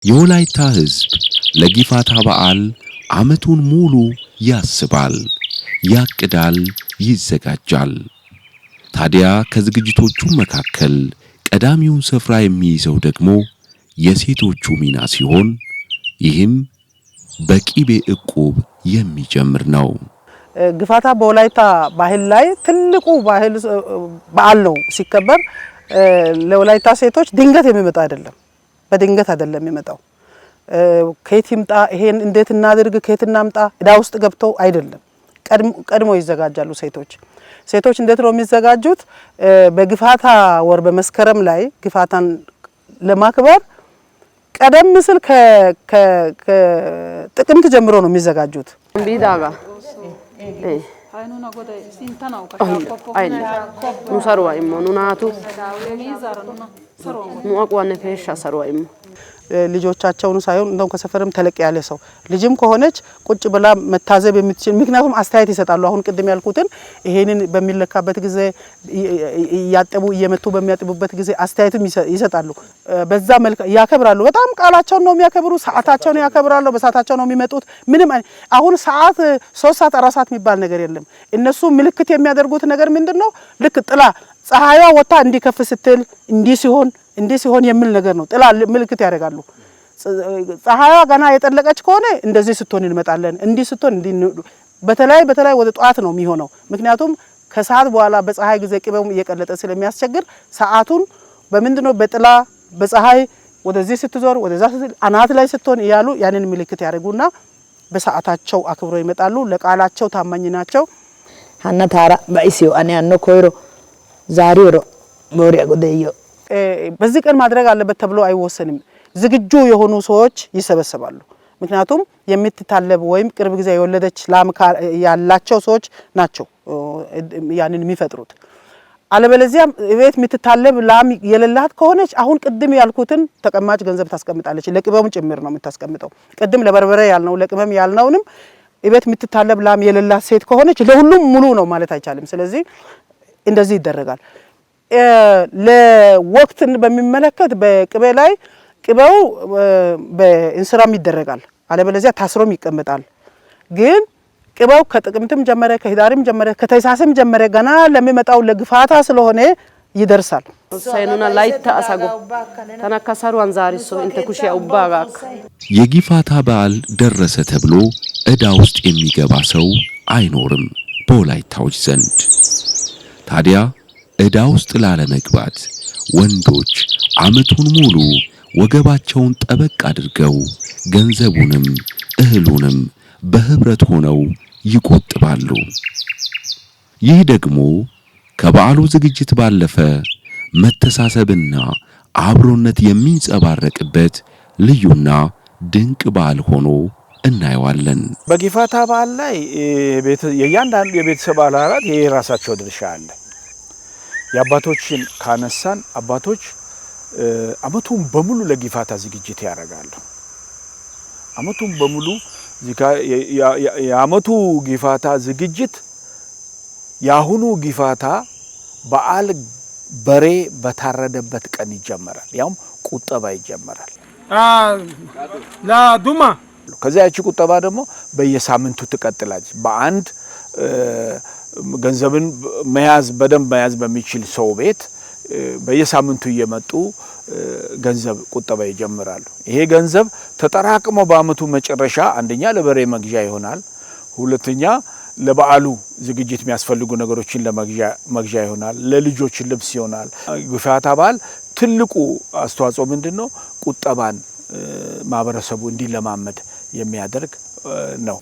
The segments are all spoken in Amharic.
የወላይታ ሕዝብ ለጊፋታ በዓል ዓመቱን ሙሉ ያስባል፣ ያቅዳል፣ ይዘጋጃል። ታዲያ ከዝግጅቶቹ መካከል ቀዳሚውን ስፍራ የሚይዘው ደግሞ የሴቶቹ ሚና ሲሆን ይህም በቂቤ ዕቁብ የሚጀምር ነው። ግፋታ በወላይታ ባህል ላይ ትልቁ በዓል ነው ሲከበር ለወላይታ ሴቶች ድንገት የሚመጣ አይደለም። በድንገት አይደለም የሚመጣው። ከየት ይምጣ ይሄን እንዴት እናድርግ ከየት እናምጣ እዳ ውስጥ ገብተው አይደለም። ቀድሞ ይዘጋጃሉ ሴቶች እንዴት ነው የሚዘጋጁት? በግፋታ ወር በመስከረም ላይ ግፋታን ለማክበር ቀደም ሲል ከጥቅምት ጀምሮ ነው የሚዘጋጁት። ቢዳጋ አይኑና ጎዳ ሲንተናው ከሻቆቆ ሙሰሩዋ ኢሞኑናቱ ሙአቋነ ፈሻ ሰሩዋ ኢሞ ልጆቻቸውን ሳይሆን እንደው ከሰፈርም ተለቅ ያለ ሰው ልጅም ከሆነች ቁጭ ብላ መታዘብ የምትችል ምክንያቱም አስተያየት ይሰጣሉ። አሁን ቅድም ያልኩትን ይሄንን በሚለካበት ጊዜ ያጠቡ እየመቱ በሚያጥቡበት ጊዜ አስተያየትም ይሰጣሉ። በዛ መልኩ ያከብራሉ። በጣም ቃላቸውን ነው የሚያከብሩ፣ ሰዓታቸውን ያከብራሉ፣ በሰዓታቸው ነው የሚመጡት። ምንም አሁን ሰዓት 3 ሰዓት 4 ሰዓት የሚባል ነገር የለም። እነሱ ምልክት የሚያደርጉት ነገር ምንድነው? ልክ ጥላ ፀሐይዋ ወጣ እንዲከፍ ስትል እንዲህ ሲሆን የሚል ነገር ነው። ጥላ ምልክት ያደርጋሉ። ፀሐይዋ ገና የጠለቀች ከሆነ እንደዚህ ስትሆን እንመጣለን፣ እንዲህ ስትሆን በተለይ ወደ ጧት ነው የሚሆነው። ምክንያቱም ከሰዓት በኋላ በፀሐይ ጊዜ ቅቤው እየቀለጠ ስለሚያስቸግር ሰዓቱን በምንድነው በጥላ በፀሐይ ወደዚህ ስትዞር ወደዛ አናት ላይ ስትሆን እያሉ ያንን ምልክት ያደርጉና በሰዓታቸው አክብሮ ይመጣሉ። ለቃላቸው ታማኝ ናቸው። ሀና ታራ ባይሲዮ አኔ አኖ ኮይሮ ዛሬሮ ሞሪያ ጎደዮ በዚህ ቀን ማድረግ አለበት ተብሎ አይወሰንም። ዝግጁ የሆኑ ሰዎች ይሰበሰባሉ። ምክንያቱም የምትታለብ ወይም ቅርብ ጊዜ የወለደች ላም ያላቸው ሰዎች ናቸው ያንን የሚፈጥሩት። አለበለዚያ ቤት የምትታለብ ላም የሌላት ከሆነች አሁን ቅድም ያልኩትን ተቀማጭ ገንዘብ ታስቀምጣለች። ለቅቤውም ጭምር ነው የምታስቀምጠው። ቅድም ለበርበሬ ያልነው ለቅመም ያልነውንም ቤት የምትታለብ ላም የሌላት ሴት ከሆነች ለሁሉም ሙሉ ነው ማለት አይቻልም። ስለዚህ እንደዚህ ይደረጋል። ለወቅትን በሚመለከት በቅቤ ላይ ቅቤው በእንስራም ይደረጋል። አለበለዚያ ታስሮም ይቀመጣል። ግን ቅቤው ከጥቅምትም ጀመረ ከህዳርም ጀመረ ከታህሳስም ጀመረ ገና ለሚመጣው ለግፋታ ስለሆነ ይደርሳል። ሳይኑና ላይታ አሳጎ ተናካሳሩ አንዛሪሶ እንተ ኩሽያ ኡባጋክ የጊፋታ በዓል ደረሰ ተብሎ ዕዳ ውስጥ የሚገባ ሰው አይኖርም በወላይታዎች ዘንድ። ታዲያ ዕዳ ውስጥ ላለመግባት ወንዶች ዓመቱን ሙሉ ወገባቸውን ጠበቅ አድርገው ገንዘቡንም እህሉንም በህብረት ሆነው ይቆጥባሉ። ይህ ደግሞ ከበዓሉ ዝግጅት ባለፈ መተሳሰብና አብሮነት የሚንጸባረቅበት ልዩና ድንቅ በዓል ሆኖ እናየዋለን። በጊፋታ በዓል ላይ የእያንዳንዱ የቤተሰብ አባላት የራሳቸው ድርሻ አለ። የአባቶችን ካነሳን አባቶች አመቱን በሙሉ ለጊፋታ ዝግጅት ያደርጋሉ። አመቱን በሙሉ የአመቱ ጊፋታ ዝግጅት ያሁኑ ጊፋታ በዓል በሬ በታረደበት ቀን ይጀመራል። ያውም ቁጠባ ይጀመራል። ላዱማ ከዚያ ያቺ ቁጠባ ደግሞ በየሳምንቱ ትቀጥላለች። በአንድ ገንዘብን በደንብ መያዝ በሚችል ሰው ቤት በየሳምንቱ እየመጡ ገንዘብ ቁጠባ ይጀምራሉ። ይሄ ገንዘብ ተጠራቅሞ በአመቱ መጨረሻ አንደኛ ለበሬ መግዣ ይሆናል፣ ሁለተኛ ለበዓሉ ዝግጅት የሚያስፈልጉ ነገሮችን ለመግዣ ይሆናል፣ ለልጆች ልብስ ይሆናል። ጊፋታ በዓል ትልቁ አስተዋጽኦ ምንድነው? ቁጠባን ማህበረሰቡ እንዲለማመድ የሚያደርግ ነው።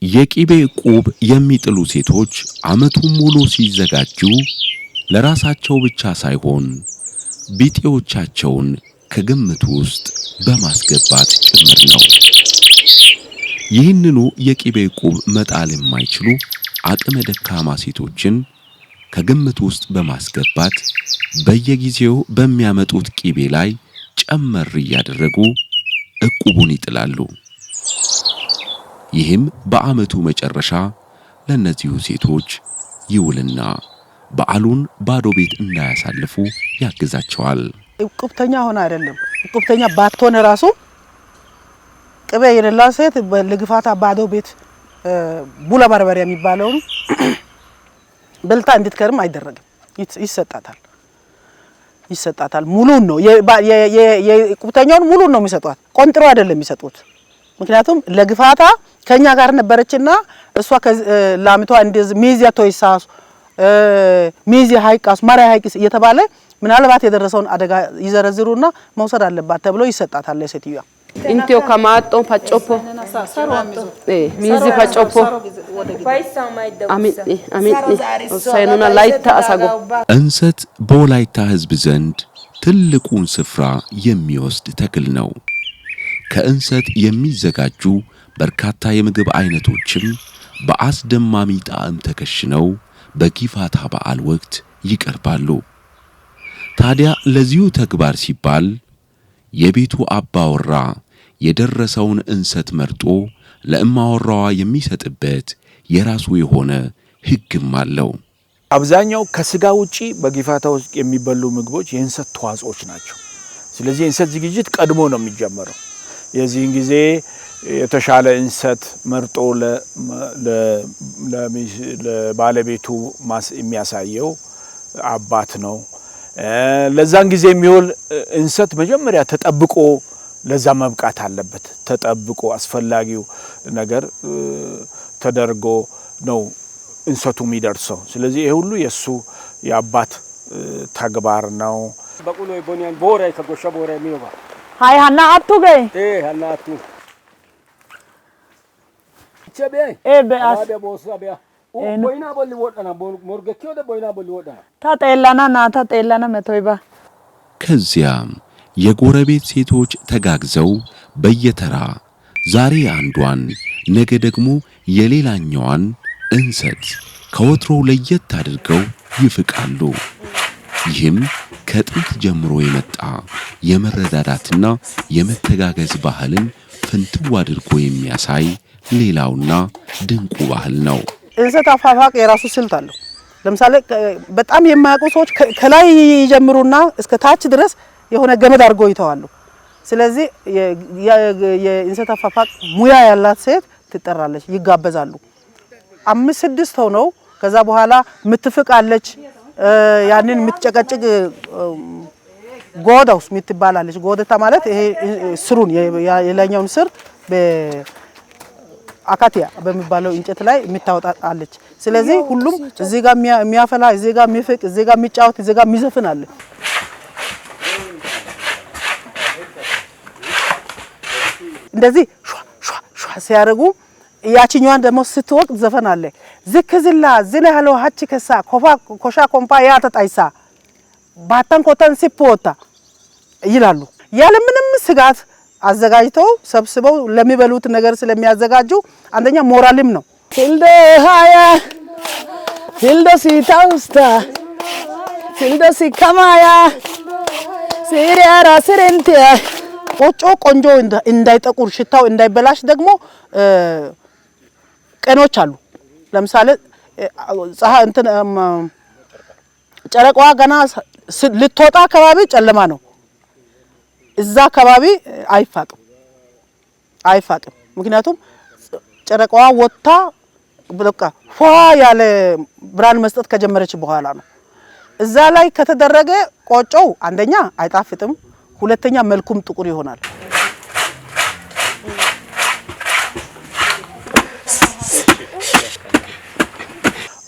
የቂቤ ዕቁብ የሚጥሉ ሴቶች ዓመቱን ሙሉ ሲዘጋጁ ለራሳቸው ብቻ ሳይሆን ቢጤዎቻቸውን ከግምት ውስጥ በማስገባት ጭምር ነው። ይህንኑ የቂቤ ዕቁብ መጣል የማይችሉ አቅመ ደካማ ሴቶችን ከግምት ውስጥ በማስገባት በየጊዜው በሚያመጡት ቂቤ ላይ ጨመር እያደረጉ ዕቁቡን ይጥላሉ። ይህም በዓመቱ መጨረሻ ለነዚሁ ሴቶች ይውልና በዓሉን ባዶ ቤት እንዳያሳልፉ ያግዛቸዋል። እቁብተኛ ሆነ አይደለም እቁብተኛ ባትሆነ ራሱ ቅቤ የሌላ ሴት ለግፋታ ባዶ ቤት ቡላ በርበሬ የሚባለው በልታ እንድትከርም አይደረግም። ይሰጣታል። ሙሉን ነው የቁብተኛውን ሙሉን ነው የሚሰጧት። ቆንጥሮ አይደለም የሚሰጡት። ምክንያቱም ለግፋታ ከኛ ጋር ነበረችና እሷ ላምቷ እንደዚህ ሚዚያ ቶይሳስ ሚዚያ ሃይቃስ ማሪያ ሃይቅስ እየተባለ ምናልባት የደረሰውን አደጋ ይዘረዝሩና መውሰድ አለባት ተብሎ ይሰጣታል ለሴትዮዋ። ኢንቲዮ ከማጦ ፋጮፖ ሚዚ ፋጮፖ አሚን ሳይኑና ላይታ አሳጎ እንሰት በወላይታ ሕዝብ ዘንድ ትልቁን ስፍራ የሚወስድ ተክል ነው። ከእንሰት የሚዘጋጁ በርካታ የምግብ አይነቶችም በአስደማሚ ጣዕም ተከሽነው በጊፋታ በዓል ወቅት ይቀርባሉ። ታዲያ ለዚሁ ተግባር ሲባል የቤቱ አባወራ የደረሰውን እንሰት መርጦ ለእማወራዋ የሚሰጥበት የራሱ የሆነ ሕግም አለው። አብዛኛው ከስጋ ውጪ በጊፋታ ውስጥ የሚበሉ ምግቦች የእንሰት ተዋጽኦች ናቸው። ስለዚህ የእንሰት ዝግጅት ቀድሞ ነው የሚጀመረው። የዚህን ጊዜ የተሻለ እንሰት መርጦ ለባለቤቱ የሚያሳየው አባት ነው። ለዛን ጊዜ የሚሆን እንሰት መጀመሪያ ተጠብቆ ለዛ መብቃት አለበት። ተጠብቆ አስፈላጊው ነገር ተደርጎ ነው እንሰቱ የሚደርሰው። ስለዚህ ይሄ ሁሉ የሱ የአባት ተግባር ነው። በቁሎ ቦኒያን ቦራይ ከጎሻ ቦራይ ሚዮባ ሃይ ሃና አቱ ገይ ሃና አቱ ቸበይ በአስ አደ ቦሳ ቢያ ቦይና ቦሊ ወጣና ሞርገኪዮ ደ ቦይና ቦሊ ወጣና ታጠላና ናታ ጠላና መቶይባ ከዚያም የጎረቤት ሴቶች ተጋግዘው በየተራ ዛሬ አንዷን ነገ ደግሞ የሌላኛዋን እንሰት ከወትሮው ለየት አድርገው ይፍቃሉ። ይህም ከጥንት ጀምሮ የመጣ የመረዳዳትና የመተጋገዝ ባህልን ፍንትው አድርጎ የሚያሳይ ሌላውና ድንቁ ባህል ነው። እንሰት አፋፋቅ የራሱ ስልት አለው። ለምሳሌ በጣም የማያውቁ ሰዎች ከላይ ይጀምሩና እስከ ታች ድረስ የሆነ ገመድ አድርገው ይተዋሉ። ስለዚህ የእንሰት አፋፋቅ ሙያ ያላት ሴት ትጠራለች፣ ይጋበዛሉ። 5-6 ሆነው ከዛ በኋላ ምትፍቃለች። ያንን ምትጨቀጭቅ ጎዳውስ ምትባላለች። ጎደታ ማለት ይሄ ስሩን የላኛውን ስር በአካቲያ በሚባለው እንጨት ላይ ምታወጣለች። ስለዚህ ሁሉም እዚህ ጋር የሚያፈላ፣ እዚህ ጋር የሚፍቅ፣ እዚህ ጋር የሚጫወት፣ እዚህ ጋር የሚዘፍን አለ። እንደዚህ ሿ ሲያደርጉ ያቺኛዋን ደግሞ ስትወቅት ዘፈን አለ። ዝክዝላ ዝለ ያሎ ሀቺ ከሳ ኮሻ ኮምፓ ያተጣይሳ ባታን ኮተን ሲፖታ ይላሉ። ያለ ምንም ስጋት አዘጋጅተው ሰብስበው ለሚበሉት ነገር ስለሚያዘጋጁ አንደኛ ሞራልም ነው። ፊልደ ሃያ ፊልደ ሲታውስታ ፊልደ ሲከማያ ሲሪያራ ሲሬንቲያ ቆጮ ቆንጆ እንዳይጠቁር ሽታው እንዳይበላሽ ደግሞ ቀኖች አሉ። ለምሳሌ ፀሐይ እንትን ጨረቃዋ ገና ልትወጣ አካባቢ ጨለማ ነው። እዛ አካባቢ አይፋቅም። ምክንያቱም ጨረቃዋ ወጣ በቃ ፏ ያለ ብርሃን መስጠት ከጀመረች በኋላ ነው። እዛ ላይ ከተደረገ ቆጮው አንደኛ አይጣፍጥም፣ ሁለተኛ መልኩም ጥቁር ይሆናል።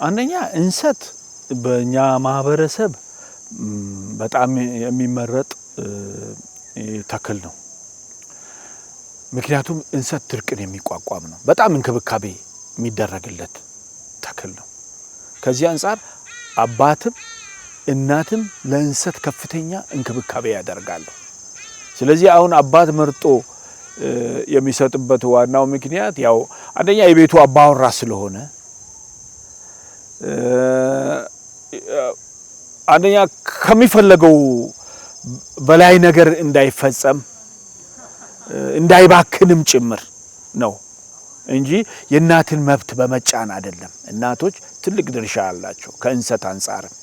አንደኛ እንሰት በእኛ ማህበረሰብ በጣም የሚመረጥ ተክል ነው። ምክንያቱም እንሰት ድርቅን የሚቋቋም ነው። በጣም እንክብካቤ የሚደረግለት ተክል ነው። ከዚህ አንፃር አባትም እናትም ለእንሰት ከፍተኛ እንክብካቤ ያደርጋሉ። ስለዚህ አሁን አባት መርጦ የሚሰጥበት ዋናው ምክንያት ያው አንደኛ የቤቱ አባወራ ስለሆነ፣ አንደኛ ከሚፈለገው በላይ ነገር እንዳይፈጸም እንዳይባክንም ጭምር ነው እንጂ የእናትን መብት በመጫን አይደለም። እናቶች ትልቅ ድርሻ አላቸው ከእንሰት አንፃርም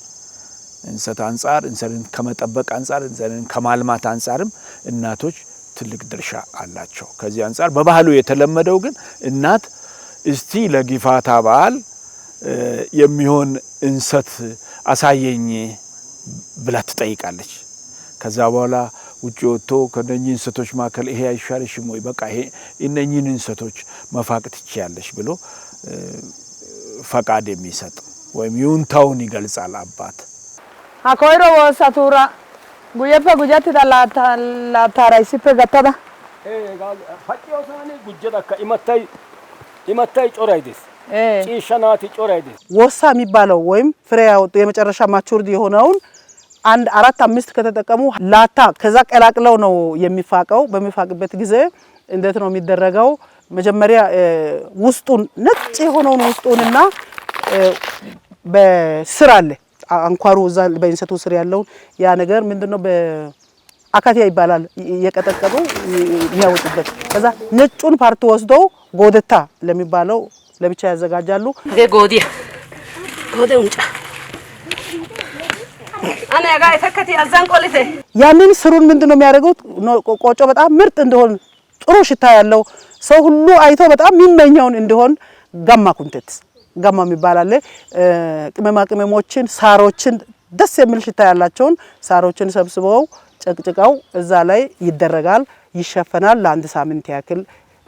እንሰትን ከመጠበቅ አንፃር እንሰትን ከማልማት አንፃርም እናቶች ትልቅ ድርሻ አላቸው። ከዚህ አንፃር በባህሉ የተለመደው ግን እናት እስቲ ለጊፋታ በዓል የሚሆን እንሰት አሳየኝ ብላ ትጠይቃለች። ከዛ በኋላ ውጪ ወጥቶ ከነኚህ እንሰቶች ማከል ይሄ አይሻልሽም ወይ በቃ ይሄ እነኚህን እንሰቶች መፋቅ ትችያለሽ ብሎ ፈቃድ የሚሰጥ ወይም ይሁንታውን ይገልጻል አባት። አኮይሮ ወሳቱራ ጉየፈ ጉጃት ላታራይሲፈ ገተዳ ፈጭዮሳኒ ጉጀዳካ ኢመታይ ጮራይደስ ጪሻናቲ ጮራይደስ ወሳ የሚባለው ወይም ፍሬ ያወጡ የመጨረሻ ማቹርድ የሆነውን 1 4 5 ከተጠቀሙ ላታ ከዛ ቀላቅለው ነው የሚፋቀው። በሚፋቅበት ጊዜ እንዴት ነው የሚደረገው? መጀመሪያ ውስጡን ነጭ የሆነውን ውስጡንና በስር አለ አንኳሩ እዛ በእንሰቱ ስር ያለው ያ ነገር ምንድነው በአካቲያ ይባላል የቀጠቀጡ የሚያወጡበት። ከዛ ነጩን ፓርት ወስደው ጎደታ ለሚባለው ለብቻ ያዘጋጃሉ። ጎዲያ ጎደውንጫ አና ጋር ተከቲ አዛን ቆልቴ ያንን ስሩን ምንድነው የሚያደርጉት? ቆጮ በጣም ምርጥ እንደሆን ጥሩ ሽታ ያለው ሰው ሁሉ አይቶ በጣም የሚመኘውን እንደሆን ጋማ ኩንተት ጋማ የሚባል አለ። ቅመማ ቅመሞችን ሳሮችን ደስ የሚል ሽታ ያላቸውን ሳሮችን ሰብስበው ጨቅጭቀው እዛ ላይ ይደረጋል፣ ይሸፈናል ለአንድ ሳምንት ያክል።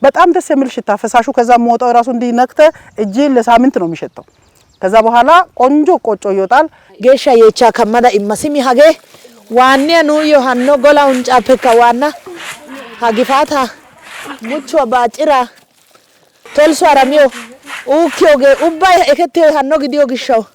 በጣም ደስ የሚል ሽታ ፈሳሹ ከዛ ሞጣው ራሱ እንዲነክተ እጅ ለሳምንት ነው የሚሸተው። ከዛ በኋላ ቆንጆ ቆጮ ይወጣል። ጌሻ የቻ ከመዳ ኢማሲሚ ሀገ ዋኔ ነው ዮሐኖ ጎላውን ጫፈካ ዋና ሀጊፋታ ሙቹ ባጭራ ቶልሶ አራሚዮ ኡኪዮጌ ኡባይ እከቴ ሀኖ ግዲዮ ግሻው